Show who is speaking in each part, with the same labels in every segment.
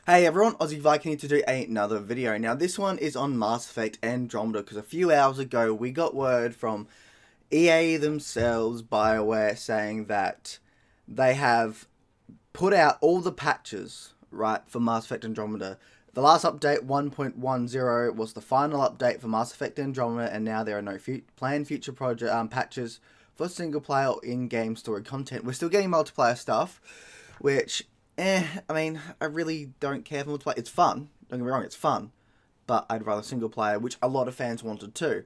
Speaker 1: Hey everyone, Aussie Viking here to do another video. Now this one is on Mass Effect Andromeda because a few hours ago we got word from EA themselves, Bioware, saying that they have put out all the patches, right, for Mass Effect Andromeda. The last update, 1.10, was the final update for Mass Effect Andromeda, and now there are no planned future project patches for single player or in-game story content. We're still getting multiplayer stuff, which, I mean, I really don't care for multiplayer. It's fun, don't get me wrong, it's fun, but I'd rather single player, which a lot of fans wanted too.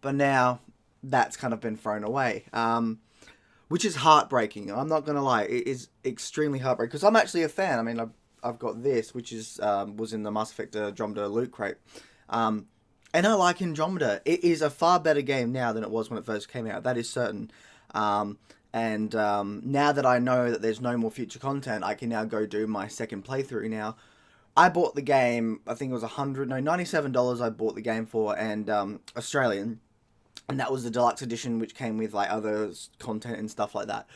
Speaker 1: But now that's kind of been thrown away. Which is heartbreaking. I'm not gonna lie, it is extremely heartbreaking because I'm actually a fan. I mean, I've got this, which is was in the Mass Effect Andromeda loot crate, and I like Andromeda. It is a far better game now than it was when it first came out. That is certain. And now that I know that there's no more future content, I can now go do my second playthrough. Now, I bought the game. I think it was $97. I bought the game for, and Australian. And that was the deluxe edition, which came with like other content and stuff like that.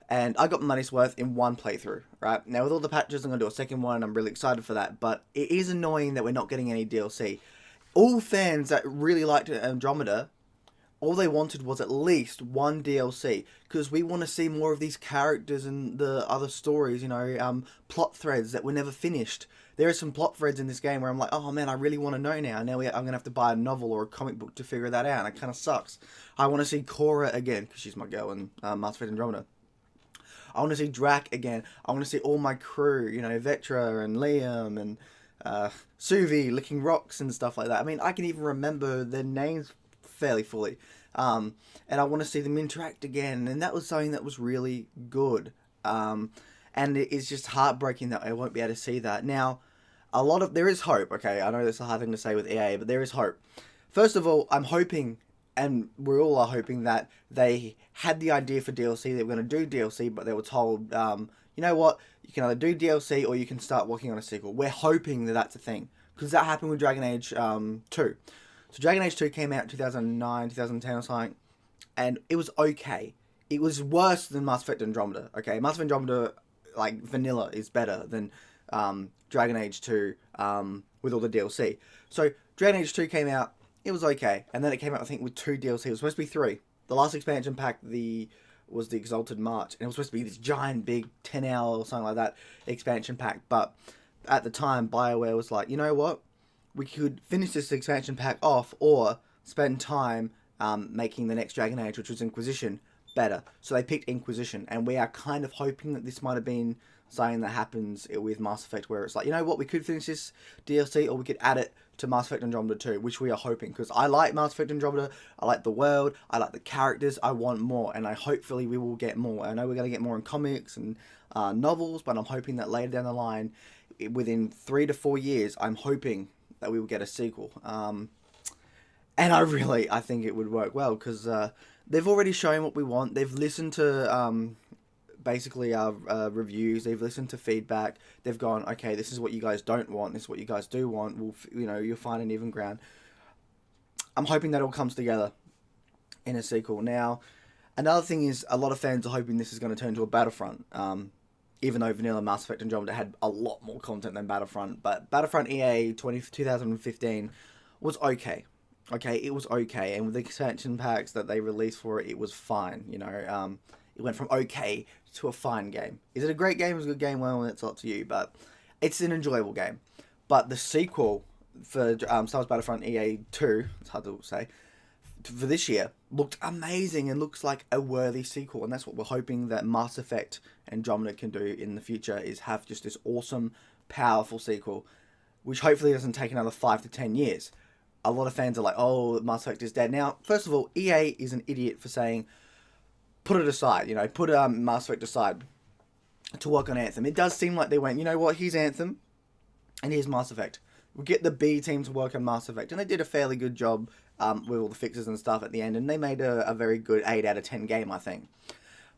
Speaker 1: And I got my money's worth in one playthrough, right? Now with all the patches, I'm gonna do a second one, and I'm really excited for that. But it is annoying that we're not getting any DLC. All fans that really liked Andromeda, all they wanted was at least one DLC, because we want to see more of these characters and the other stories, plot threads that were never finished. There are some plot threads in this game where I'm like, oh man, I really want to know now. I'm going to have to buy a novel or a comic book to figure that out, and it kind of sucks. I want to see Cora again, because she's my girl in Mass Effect Andromeda. I want to see Drac again. I want to see all my crew, Vectra and Liam and Suvi licking rocks and stuff like that. I mean, I can even remember their names fairly fully. And I want to see them interact again, and that was something that was really good. And it is just heartbreaking that I won't be able to see that. Now, there is hope, okay? I know that's a hard thing to say with EA, but there is hope. First of all, I'm hoping, and we all are hoping, that they had the idea for DLC, they were going to do DLC, but they were told, you know what, you can either do DLC or you can start working on a sequel. We're hoping that that's a thing, because that happened with Dragon Age 2. So Dragon Age 2 came out in 2009, 2010 or something, and it was okay. It was worse than Mass Effect Andromeda, okay? Mass Effect Andromeda, like, vanilla is better than Dragon Age 2 with all the DLC. So Dragon Age 2 came out, it was okay, and then it came out, I think, with 2 DLC. It was supposed to be 3. The last expansion pack was the Exalted March, and it was supposed to be this giant, big, 10-hour or something like that expansion pack, but at the time, BioWare was like, you know what? We could finish this expansion pack off or spend time making the next Dragon Age, which was Inquisition, better. So they picked Inquisition, and we are kind of hoping that this might have been something that happens with Mass Effect, where it's like, you know what, we could finish this DLC, or we could add it to Mass Effect Andromeda 2, which we are hoping, because I like Mass Effect Andromeda, I like the world, I like the characters, I want more, and hopefully we will get more. I know we're going to get more in comics and novels, but I'm hoping that later down the line, within 3 to 4 years, I'm hoping that we will get a sequel. And I think it would work well, because they've already shown what we want. They've listened to basically our reviews. They've listened to feedback. They've gone, okay, this is what you guys don't want. This is what you guys do want. You'll find an even ground. I'm hoping that all comes together in a sequel. Now, another thing is, a lot of fans are hoping this is going to turn into a Battlefront. Even though Vanilla Mass Effect Andromeda had a lot more content than Battlefront. But Battlefront EA 2015 was okay. Okay, it was okay. And with the expansion packs that they released for it, it was fine. It went from okay to a fine game. Is it a great game? Is it a good game? Well, it's up to you. But it's an enjoyable game. But the sequel for Star Wars Battlefront EA 2, it's hard to say, for this year, looked amazing and looks like a worthy sequel, and that's what we're hoping that Mass Effect Andromeda can do in the future, is have just this awesome, powerful sequel, which hopefully doesn't take another 5 to 10 years. A lot of fans are like, oh, Mass Effect is dead. Now, first of all, EA is an idiot for saying, put it aside, put Mass Effect aside to work on Anthem. It does seem like they went, you know what, here's Anthem, and here's Mass Effect. We'll get the B team to work on Mass Effect, and they did a fairly good job with all the fixes and stuff at the end, and they made a very good 8 out of 10 game, I think.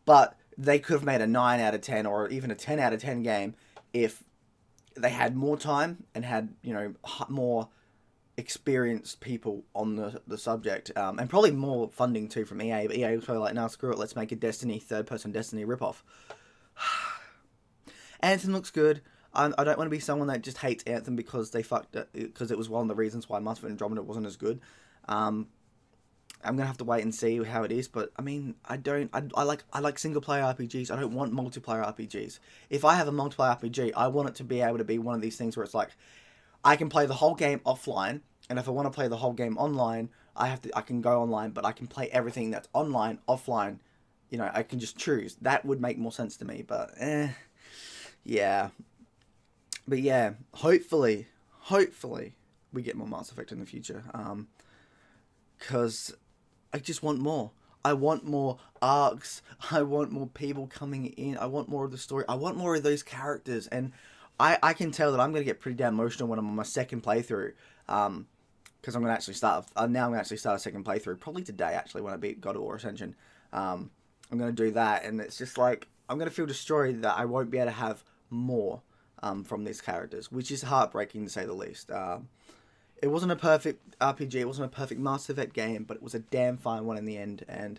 Speaker 1: But they could have made a 9 out of 10 or even a 10 out of 10 game if they had more time and had, more experienced people on the subject, and probably more funding too from EA. But EA was probably like, no, screw it, let's make a third-person Destiny ripoff. Anthem looks good. I don't want to be someone that just hates Anthem because they fucked it, because it was one of the reasons why Mass Effect Andromeda wasn't as good. I'm gonna have to wait and see how it is, but I mean, I like single player RPGs. I don't want multiplayer RPGs. If I have a multiplayer RPG, I want it to be able to be one of these things where it's like I can play the whole game offline, and if I want to play the whole game online, I can go online, but I can play everything that's online offline. You know, I can just choose. That would make more sense to me, but yeah. But yeah, hopefully we get more Mass Effect in the future. Because I just want more. I want more arcs. I want more people coming in. I want more of the story. I want more of those characters. And I can tell that I'm going to get pretty damn emotional when I'm on my second playthrough. Because I'm going to actually start. Now I'm going to actually start a second playthrough. Probably today, actually, when I beat God of War Ascension. I'm going to do that. And it's just like, I'm going to feel destroyed that I won't be able to have more from these characters. Which is heartbreaking, to say the least. It wasn't a perfect RPG, it wasn't a perfect Mass Effect game, but it was a damn fine one in the end. And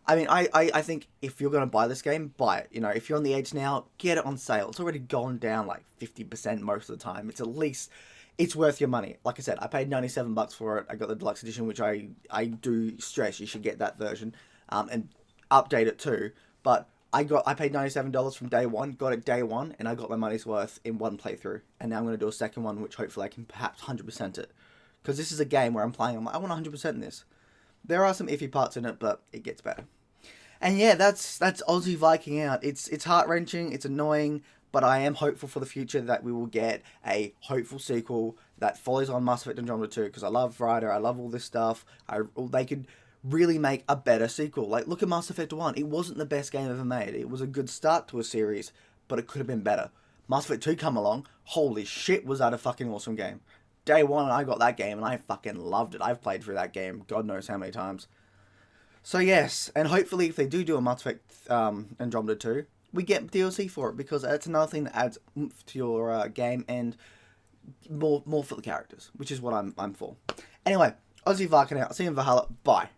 Speaker 1: I mean, I think if you're going to buy this game, buy it. You know, if you're on the edge now, get it on sale. It's already gone down like 50% most of the time. It's at least, it's worth your money. Like I said, I paid $97 for it. I got the deluxe edition, which I do stress you should get that version and update it too. But I paid $97 from day one, got it day one, and I got my money's worth in one playthrough. And now I'm going to do a second one, which hopefully I can perhaps 100% it. Because this is a game where I'm playing, I'm like, I want 100% in this. There are some iffy parts in it, but it gets better. And yeah, that's Aussie Viking out. It's heart-wrenching, it's annoying, but I am hopeful for the future that we will get a hopeful sequel that follows on Mass Effect Andromeda 2, because I love Ryder, I love all this stuff. They could really make a better sequel. Like, look at Mass Effect 1. It wasn't the best game ever made. It was a good start to a series, but it could have been better. Mass Effect 2 come along, holy shit, was that a fucking awesome game. Day one, I got that game, and I fucking loved it. I've played through that game God knows how many times. So yes, and hopefully if they do a Mass Effect Andromeda 2, we get DLC for it, because that's another thing that adds oomph to your game, and more for the characters, which is what I'm for. Anyway, Aussie Viking out. See you in Valhalla. Bye.